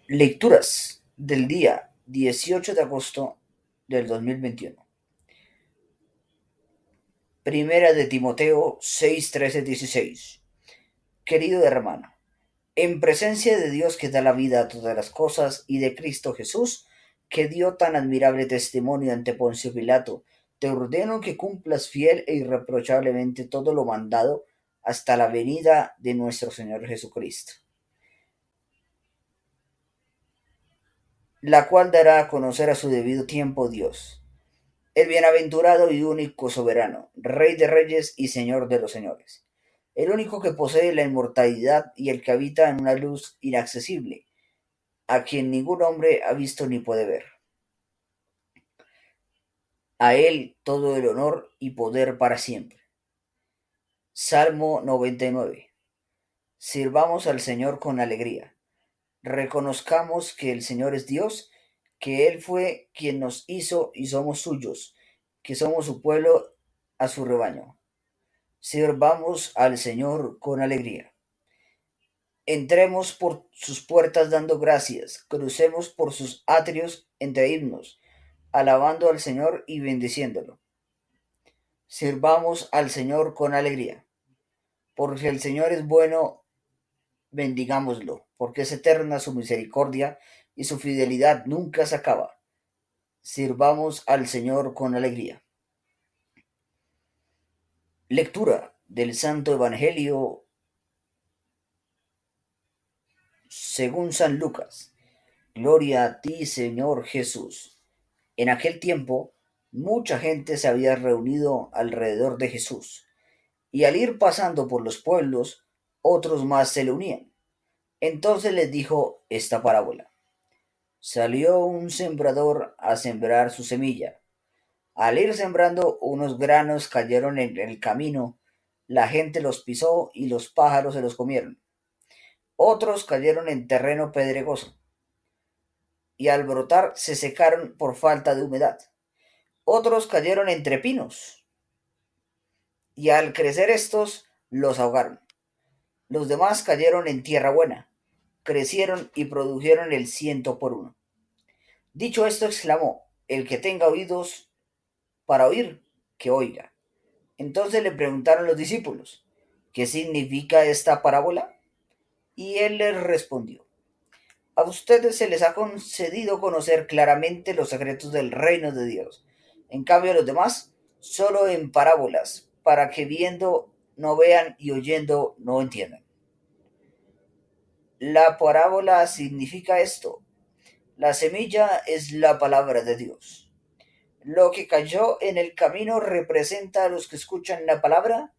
Lecturas del día 18 de agosto del 2021. Primera de Timoteo 6, 13, 16. Querido hermano, en presencia de Dios que da la vida a todas las cosas y de Cristo Jesús, que dio tan admirable testimonio ante Poncio Pilato, te ordeno que cumplas fiel e irreprochablemente todo lo mandado hasta la venida de nuestro Señor Jesucristo, la cual dará a conocer a su debido tiempo Dios, el bienaventurado y único soberano, Rey de reyes y Señor de los señores, el único que posee la inmortalidad y el que habita en una luz inaccesible, a quien ningún hombre ha visto ni puede ver. A él todo el honor y poder para siempre. Salmo 99. Sirvamos al Señor con alegría. Reconozcamos que el Señor es Dios, que Él fue quien nos hizo y somos suyos, que somos su pueblo, a su rebaño. Sirvamos al Señor con alegría. Entremos por sus puertas dando gracias, crucemos por sus atrios entre himnos, alabando al Señor y bendiciéndolo. Sirvamos al Señor con alegría, porque el Señor es bueno, bendigámoslo, porque es eterna su misericordia y su fidelidad nunca se acaba. Sirvamos al Señor con alegría. Lectura del Santo Evangelio según San Lucas. Gloria a ti, Señor Jesús. En aquel tiempo, mucha gente se había reunido alrededor de Jesús, y al ir pasando por los pueblos, otros más se le unían. Entonces les dijo esta parábola. Salió un sembrador a sembrar su semilla. Al ir sembrando, unos granos cayeron en el camino, la gente los pisó y los pájaros se los comieron. Otros cayeron en terreno pedregoso, y al brotar se secaron por falta de humedad. Otros cayeron entre pinos, y al crecer estos los ahogaron. Los demás cayeron en tierra buena, crecieron y produjeron el ciento por uno. Dicho esto, exclamó, el que tenga oídos para oír, que oiga. Entonces le preguntaron los discípulos, ¿qué significa esta parábola? Y él les respondió, a ustedes se les ha concedido conocer claramente los secretos del reino de Dios. En cambio, a los demás, solo en parábolas, para que viendo no vean y oyendo no entiendan. La parábola significa esto. La semilla es la palabra de Dios. Lo que cayó en el camino representa a los que escuchan la palabra,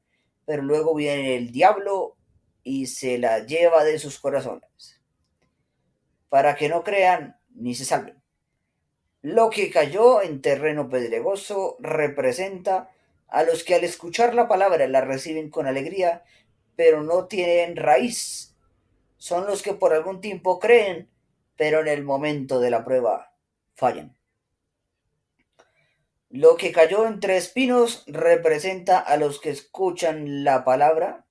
pero luego viene el diablo y se la lleva de sus corazones, para que no crean ni se salven. Lo que cayó en terreno pedregoso representa a los que al escuchar la palabra la reciben con alegría, pero no tienen raíz. Son los que por algún tiempo creen, pero en el momento de la prueba fallan. Lo que cayó entre espinos representa a los que escuchan la palabra,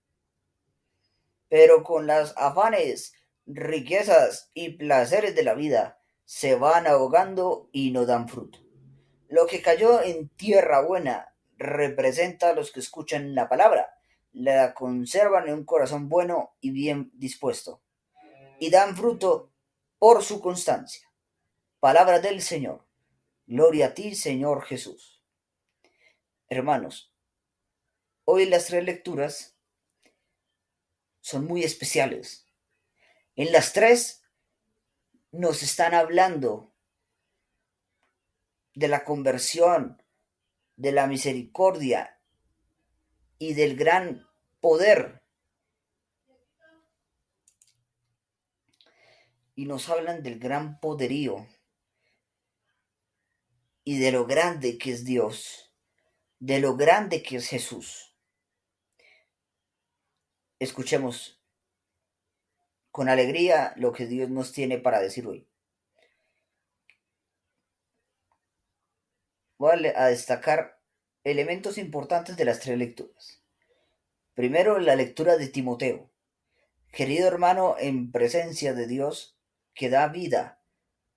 pero con las afanes, riquezas y placeres de la vida se van ahogando y no dan fruto. Lo que cayó en tierra buena representa a los que escuchan la palabra, la conservan en un corazón bueno y bien dispuesto, y dan fruto por su constancia. Palabra del Señor. Gloria a ti, Señor Jesús. Hermanos, hoy las tres lecturas son muy especiales. En las tres nos están hablando de la conversión, de la misericordia y del gran poder. Y nos hablan del gran poderío y de lo grande que es Dios, de lo grande que es Jesús. Escuchemos con alegría lo que Dios nos tiene para decir hoy. Voy a destacar elementos importantes de las tres lecturas. Primero, la lectura de Timoteo. Querido hermano, en presencia de Dios, que da vida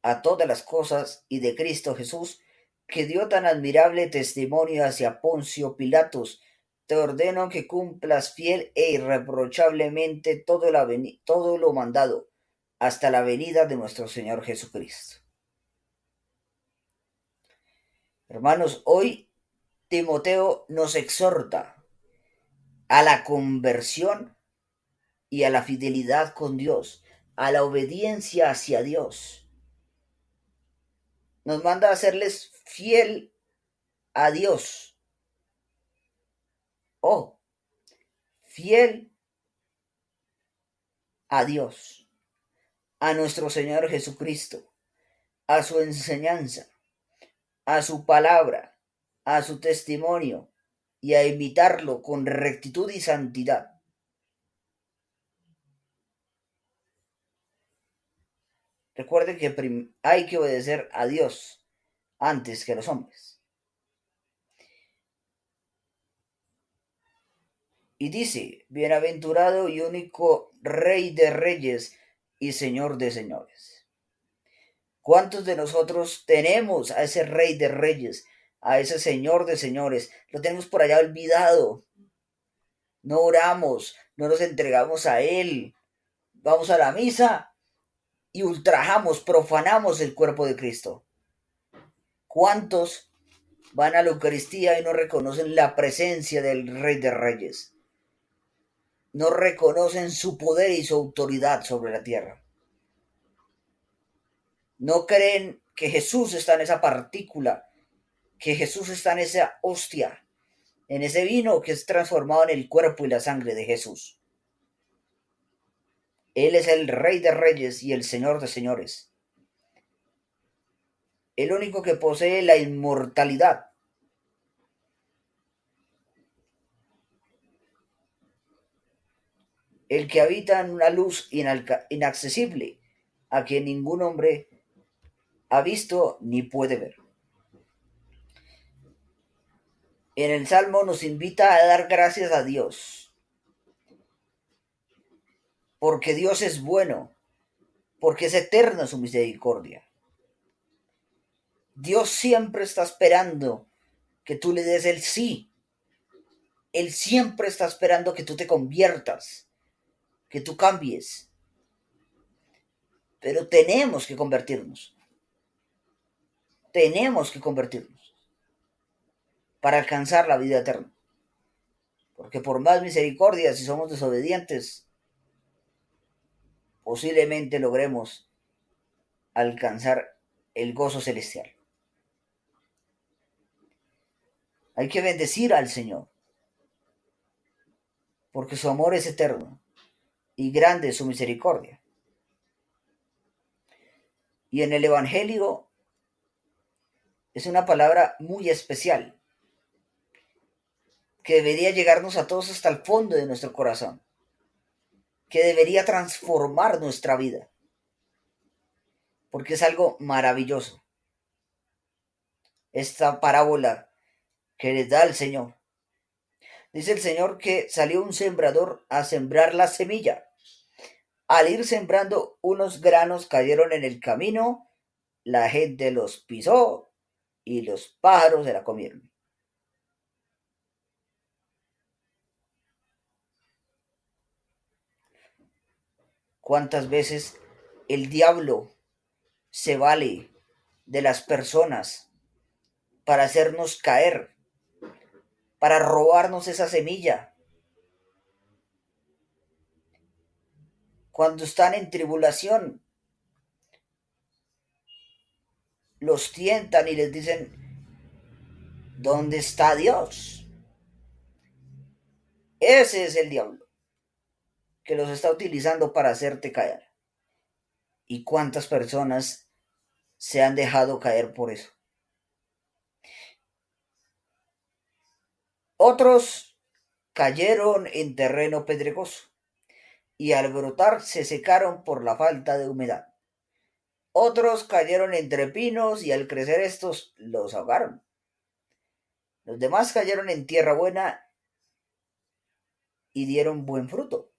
a todas las cosas, y de Cristo Jesús, que dio tan admirable testimonio hacia Poncio Pilatos, te ordeno que cumplas fiel e irreprochablemente todo lo mandado, hasta la venida de nuestro Señor Jesucristo. Hermanos, hoy Timoteo nos exhorta a la conversión y a la fidelidad con Dios, a la obediencia hacia Dios. Nos manda a serles fiel a Dios. Oh, fiel a Dios, a nuestro Señor Jesucristo, a su enseñanza, a su palabra, a su testimonio, y a imitarlo con rectitud y santidad. Recuerden que hay que obedecer a Dios antes que a los hombres. Y dice, bienaventurado y único Rey de reyes y Señor de señores. ¿Cuántos de nosotros tenemos a ese Rey de reyes, a ese Señor de señores? Lo tenemos por allá olvidado. No oramos, no nos entregamos a Él. Vamos a la misa y ultrajamos, profanamos el cuerpo de Cristo. ¿Cuántos van a la Eucaristía y no reconocen la presencia del Rey de Reyes? No reconocen su poder y su autoridad sobre la tierra. No creen que Jesús está en esa partícula, que Jesús está en esa hostia, en ese vino que es transformado en el cuerpo y la sangre de Jesús. Él es el Rey de reyes y el Señor de señores. El único que posee la inmortalidad. El que habita en una luz inaccesible, a quien ningún hombre ha visto ni puede ver. En el Salmo nos invita a dar gracias a Dios, porque Dios es bueno, porque es eterna su misericordia. Dios siempre está esperando que tú le des el sí. Él siempre está esperando que tú te conviertas, que tú cambies. Pero tenemos que convertirnos. Tenemos que convertirnos para alcanzar la vida eterna. Porque por más misericordia, si somos desobedientes, posiblemente logremos alcanzar el gozo celestial. Hay que bendecir al Señor, porque su amor es eterno y grande es su misericordia. Y en el Evangelio es una palabra muy especial, que debería llegarnos a todos hasta el fondo de nuestro corazón, que debería transformar nuestra vida, porque es algo maravilloso. Esta parábola que les da el Señor. Dice el Señor que salió un sembrador a sembrar la semilla. Al ir sembrando, unos granos cayeron en el camino, la gente los pisó y los pájaros se la comieron. ¿Cuántas veces el diablo se vale de las personas para hacernos caer, para robarnos esa semilla? Cuando están en tribulación, los tientan y les dicen, ¿dónde está Dios? Ese es el diablo que los está utilizando para hacerte caer. ¿Y cuántas personas se han dejado caer por eso? Otros cayeron en terreno pedregoso y al brotar se secaron por la falta de humedad. Otros cayeron entre pinos y al crecer estos los ahogaron. Los demás cayeron en tierra buena y dieron buen fruto.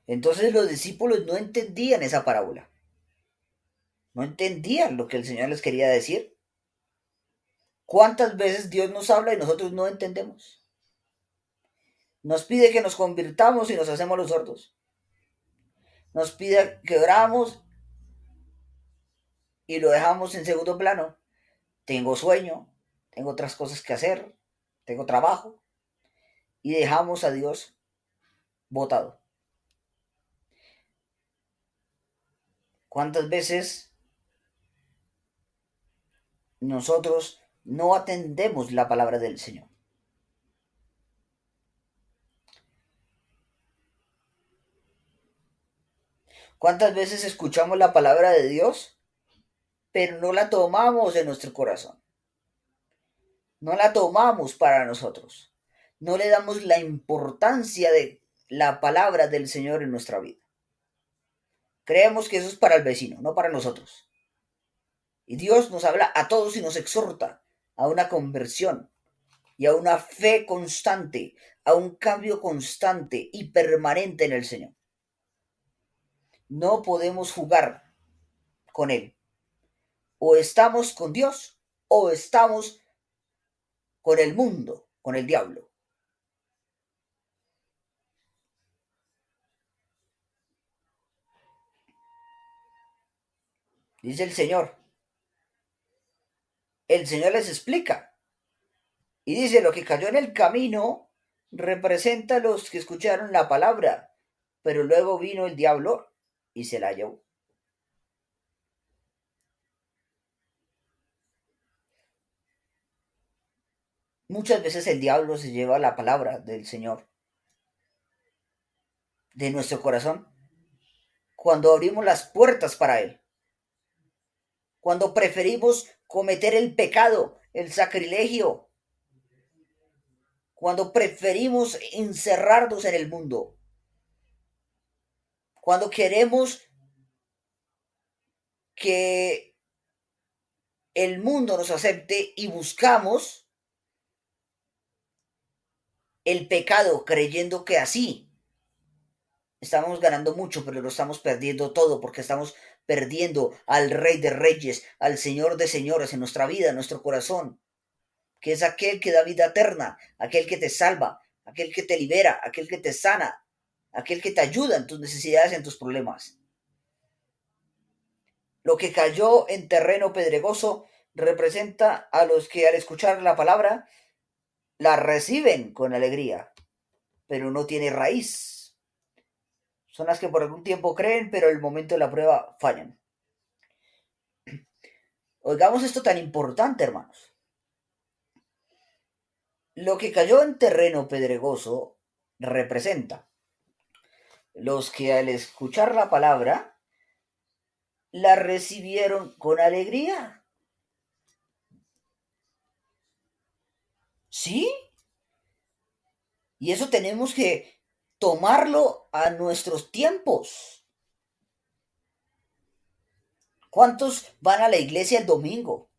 Entonces los discípulos no entendían esa parábola, no entendían lo que el Señor les quería decir. ¿Cuántas veces Dios nos habla y nosotros no entendemos? Nos pide que nos convirtamos y nos hacemos los sordos. Nos pide que oramos y lo dejamos en segundo plano. Tengo sueño, tengo otras cosas que hacer, tengo trabajo, y dejamos a Dios botado. ¿Cuántas veces nosotros no atendemos la palabra del Señor? ¿Cuántas veces escuchamos la palabra de Dios, pero no la tomamos en nuestro corazón? No la tomamos para nosotros. No le damos la importancia de la palabra del Señor en nuestra vida. Creemos que eso es para el vecino, no para nosotros. Y Dios nos habla a todos y nos exhorta a una conversión y a una fe constante, a un cambio constante y permanente en el Señor. No podemos jugar con Él. O estamos con Dios o estamos con el mundo, con el diablo. Dice el Señor. El Señor les explica. Y dice, lo que cayó en el camino representa a los que escucharon la palabra, pero luego vino el diablo y se la llevó. Muchas veces el diablo se lleva la palabra del Señor de nuestro corazón cuando abrimos las puertas para Él, cuando preferimos cometer el pecado, el sacrilegio, cuando preferimos encerrarnos en el mundo, cuando queremos que el mundo nos acepte y buscamos el pecado creyendo que así estamos ganando mucho, pero lo estamos perdiendo todo porque estamos perdiendo al Rey de Reyes, al Señor de Señores en nuestra vida, en nuestro corazón, que es aquel que da vida eterna, aquel que te salva, aquel que te libera, aquel que te sana, aquel que te ayuda en tus necesidades, en tus problemas. Lo que cayó en terreno pedregoso representa a los que al escuchar la palabra la reciben con alegría, pero no tiene raíz. Son las que por algún tiempo creen, pero en el momento de la prueba fallan. Oigamos esto tan importante, hermanos. Lo que cayó en terreno pedregoso representa los que al escuchar la palabra la recibieron con alegría. ¿Sí? Y eso tenemos que tomarlo a nuestros tiempos. ¿Cuántos van a la iglesia el domingo?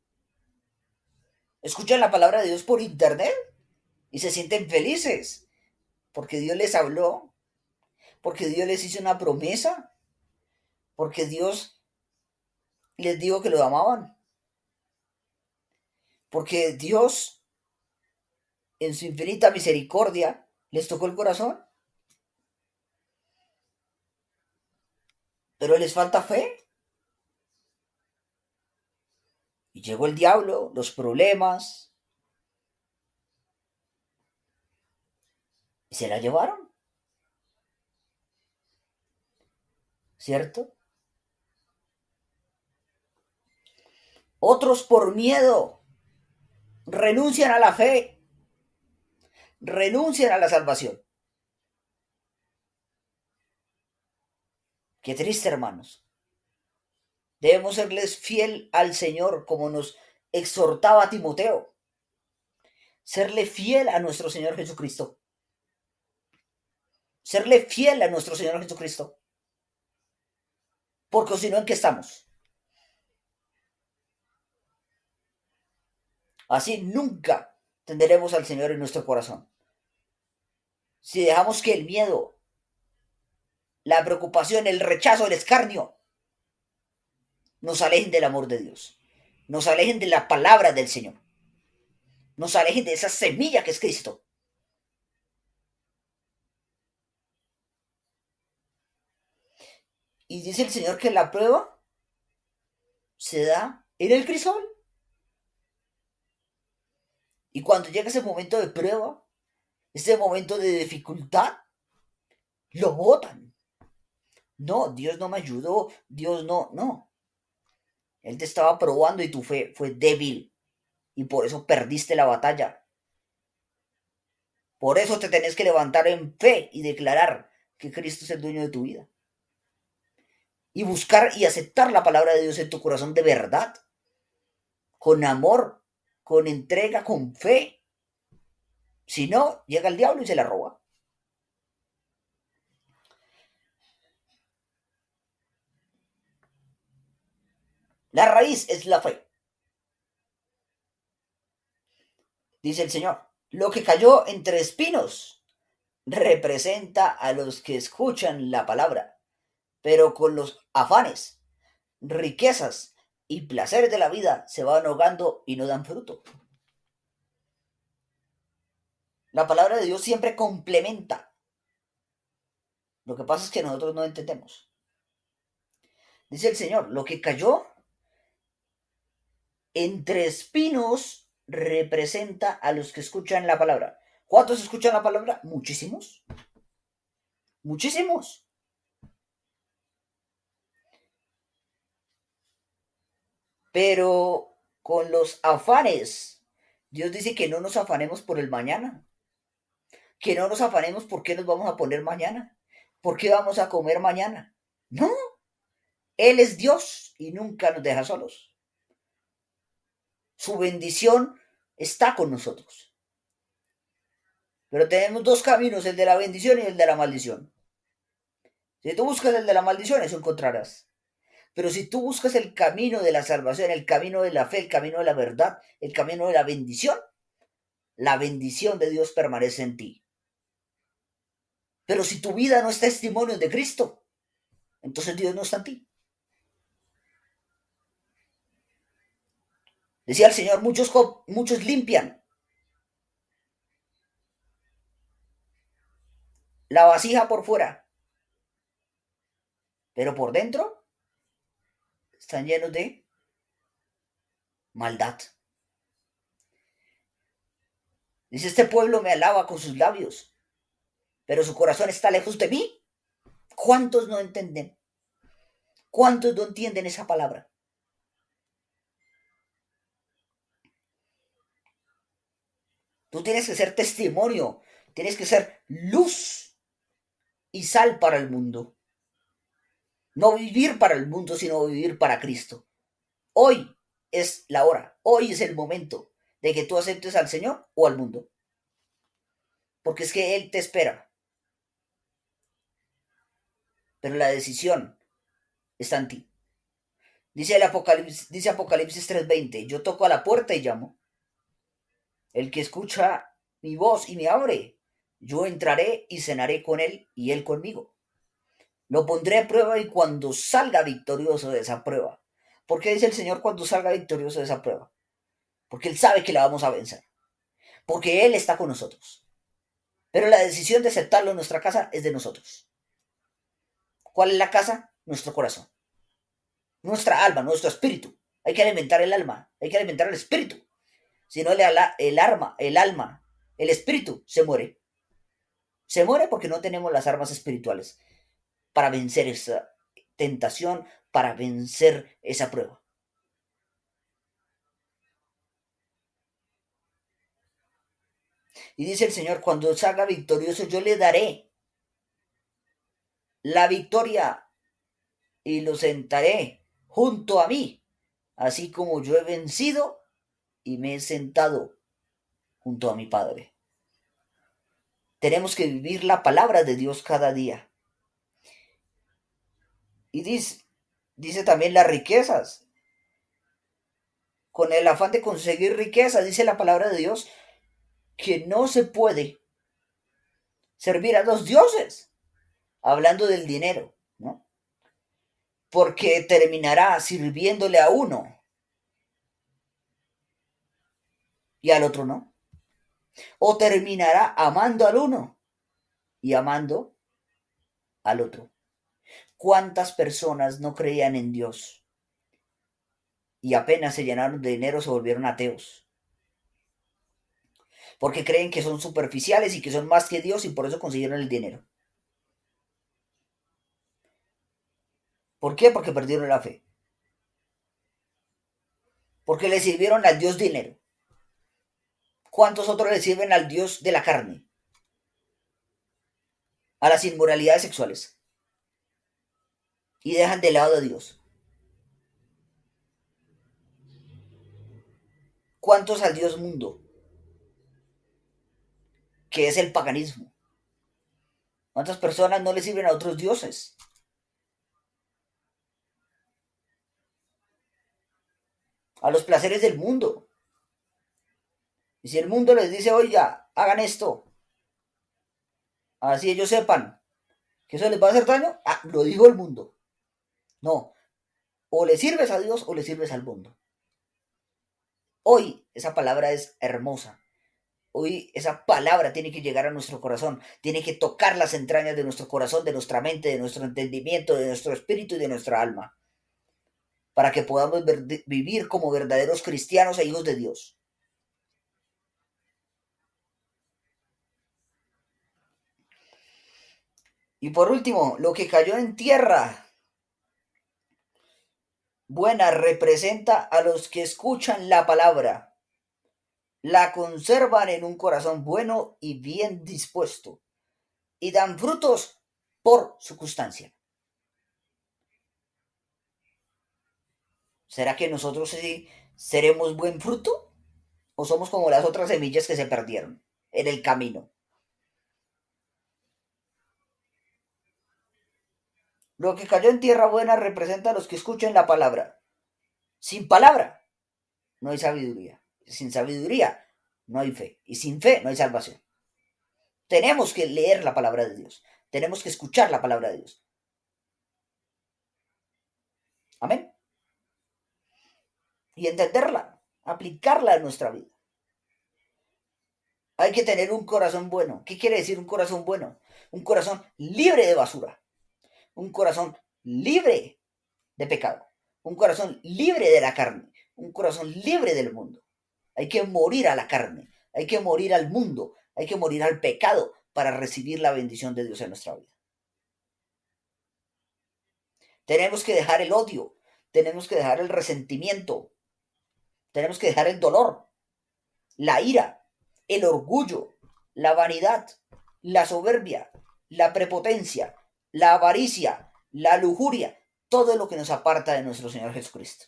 ¿Escuchan la palabra de Dios por internet? Y se sienten felices porque Dios les habló, porque Dios les hizo una promesa, porque Dios les dijo que lo amaban, porque Dios en su infinita misericordia les tocó el corazón, pero les falta fe. Y llegó el diablo, los problemas, y se la llevaron, ¿cierto? Otros por miedo renuncian a la fe, renuncian a la salvación. Qué triste, hermanos. Debemos serles fiel al Señor como nos exhortaba Timoteo. Serle fiel a nuestro Señor Jesucristo. Serle fiel a nuestro Señor Jesucristo. Porque si no, ¿en qué estamos? Así nunca tendremos al Señor en nuestro corazón. Si dejamos que el miedo la preocupación, el rechazo, el escarnio, nos alejen del amor de Dios, nos alejen de la palabra del Señor, nos alejen de esa semilla que es Cristo. Y dice el Señor que la prueba se da en el crisol. Y cuando llega ese momento de prueba, ese momento de dificultad, lo botan. No, Dios no me ayudó, Dios no, no. Él te estaba probando y tu fe fue débil y por eso perdiste la batalla. Por eso te tenés que levantar en fe y declarar que Cristo es el dueño de tu vida. Y buscar y aceptar la palabra de Dios en tu corazón de verdad, con amor, con entrega, con fe. Si no, llega el diablo y se la roba. La raíz es la fe, dice el Señor. Lo que cayó entre espinos representa a los que escuchan la palabra, pero con los afanes, riquezas y placeres de la vida se van ahogando y no dan fruto. La palabra de Dios siempre complementa. Lo que pasa es que nosotros no entendemos. Dice el Señor, lo que cayó entre espinos representa a los que escuchan la palabra. ¿Cuántos escuchan la palabra? Muchísimos. Muchísimos. Pero con los afanes, Dios dice que no nos afanemos por el mañana, que no nos afanemos por qué nos vamos a poner mañana, por qué vamos a comer mañana. No, Él es Dios y nunca nos deja solos. Su bendición está con nosotros. Pero tenemos dos caminos, el de la bendición y el de la maldición. Si tú buscas el de la maldición, eso encontrarás. Pero si tú buscas el camino de la salvación, el camino de la fe, el camino de la verdad, el camino de la bendición de Dios permanece en ti. Pero si tu vida no es testimonio de Cristo, entonces Dios no está en ti. Decía el Señor, muchos limpian la vasija por fuera, pero por dentro están llenos de maldad. Dice, este pueblo me alaba con sus labios, pero su corazón está lejos de mí. ¿Cuántos no entienden? ¿Cuántos no entienden esa palabra? Tú tienes que ser testimonio, tienes que ser luz y sal para el mundo. No vivir para el mundo, sino vivir para Cristo. Hoy es la hora, hoy es el momento de que tú aceptes al Señor o al mundo. Porque es que Él te espera. Pero la decisión está en ti. Dice Apocalipsis 3:20, yo toco a la puerta y llamo. El que escucha mi voz y me abre, yo entraré y cenaré con él y él conmigo. Lo pondré a prueba y cuando salga victorioso de esa prueba. ¿Por qué dice el Señor cuando salga victorioso de esa prueba? Porque Él sabe que la vamos a vencer. Porque Él está con nosotros. Pero la decisión de aceptarlo en nuestra casa es de nosotros. ¿Cuál es la casa? Nuestro corazón. Nuestra alma, nuestro espíritu. Hay que alimentar el alma, hay que alimentar el espíritu. Si no, el espíritu se muere. Se muere porque no tenemos las armas espirituales para vencer esa tentación, para vencer esa prueba. Y dice el Señor, cuando salga victorioso, yo le daré la victoria y lo sentaré junto a mí, así como yo he vencido y me he sentado junto a mi Padre. Tenemos que vivir la palabra de Dios cada día. Y dice también las riquezas. Con el afán de conseguir riqueza, dice la palabra de Dios, que no se puede servir a dos dioses. hablando del dinero, ¿no? Porque terminará sirviéndole a uno y al otro no. O terminará amando al uno y amando al otro. ¿Cuántas personas no creían en Dios y apenas se llenaron de dinero se volvieron ateos? Porque creen que son superficiales y que son más que Dios y por eso consiguieron el dinero. ¿Por qué? Porque perdieron la fe. Porque le sirvieron al Dios dinero. ¿Cuántos otros le sirven al Dios de la carne? A las inmoralidades sexuales. Y dejan de lado a Dios. ¿Cuántos al Dios mundo? Que es el paganismo. ¿Cuántas personas no le sirven a otros dioses? A los placeres del mundo. Y si el mundo les dice, oiga, hagan esto, así ellos sepan que eso les va a hacer daño, lo dijo el mundo. No, o le sirves a Dios o le sirves al mundo. Hoy esa palabra es hermosa. Hoy esa palabra tiene que llegar a nuestro corazón, tiene que tocar las entrañas de nuestro corazón, de nuestra mente, de nuestro entendimiento, de nuestro espíritu y de nuestra alma, para que podamos vivir como verdaderos cristianos e hijos de Dios. Y por último, lo que cayó en tierra buena representa a los que escuchan la palabra, la conservan en un corazón bueno y bien dispuesto, y dan frutos por su constancia. ¿Será que nosotros sí seremos buen fruto? ¿O somos como las otras semillas que se perdieron en el camino? Lo que cayó en tierra buena representa a los que escuchan la palabra. Sin palabra no hay sabiduría. Sin sabiduría no hay fe. Y sin fe no hay salvación. Tenemos que leer la palabra de Dios. Tenemos que escuchar la palabra de Dios. Amén. Y entenderla, aplicarla en nuestra vida. Hay que tener un corazón bueno. ¿Qué quiere decir un corazón bueno? Un corazón libre de basura. Un corazón libre de pecado. Un corazón libre de la carne. Un corazón libre del mundo. Hay que morir a la carne. Hay que morir al mundo. Hay que morir al pecado para recibir la bendición de Dios en nuestra vida. Tenemos que dejar el odio. Tenemos que dejar el resentimiento. Tenemos que dejar el dolor, la ira, el orgullo, la vanidad, la soberbia, la prepotencia, la avaricia, la lujuria, todo lo que nos aparta de nuestro Señor Jesucristo.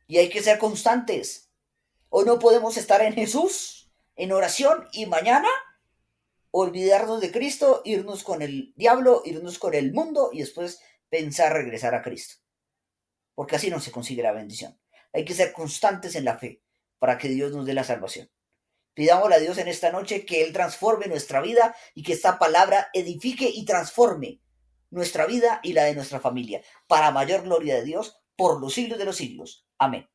Y hay que ser constantes. Hoy no podemos estar en Jesús, en oración, y mañana olvidarnos de Cristo, irnos con el diablo, irnos con el mundo y después pensar regresar a Cristo. Porque así no se consigue la bendición. Hay que ser constantes en la fe para que Dios nos dé la salvación. Pidámosle a Dios en esta noche que Él transforme nuestra vida y que esta palabra edifique y transforme nuestra vida y la de nuestra familia, para mayor gloria de Dios, por los siglos de los siglos. Amén.